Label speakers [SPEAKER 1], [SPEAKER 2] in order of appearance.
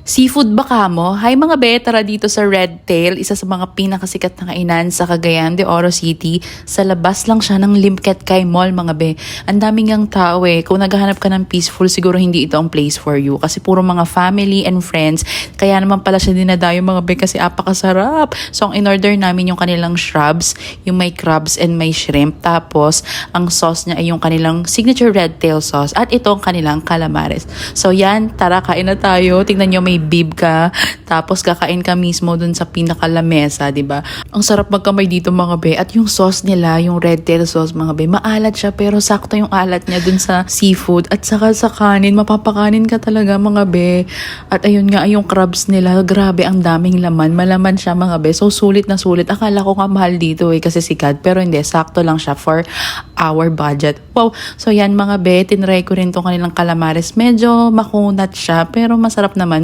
[SPEAKER 1] Seafood ba kamo? Hi mga be, tara dito sa Red Tail, isa sa mga pinakasikat na kainan sa Cagayan de Oro City. Sa labas lang siya ng Limket Kay Mall mga be. Ang daming ngang tao eh. Kung naghahanap ka ng peaceful, siguro hindi ito ang place for you. Kasi puro mga family and friends. Kaya naman pala siya dinadayo mga be kasi apakasarap. So ang in-order namin yung kanilang shrubs, yung may crabs and may shrimp. Tapos ang sauce niya ay yung kanilang signature Red Tail sauce. At ito ang kanilang calamares. So yan, tara kain na tayo. Tingnan nyo may bib ka, tapos kakain ka mismo dun sa pinakalamesa, di ba? Ang sarap magkamay dito mga be, at yung sauce nila, yung red tail sauce mga be, maalat siya pero sakto yung alat niya dun sa seafood at saka sa kanin, mapapakanin ka talaga mga be. At ayun nga, yung crabs nila, grabe ang daming laman, malaman siya mga be, so sulit na sulit. Akala ko nga mahal dito eh kasi sikat, pero hindi, sakto lang siya for our budget. Wow, so yan mga be, tinry ko rin tong kanilang calamares, medyo makunat siya pero masarap naman.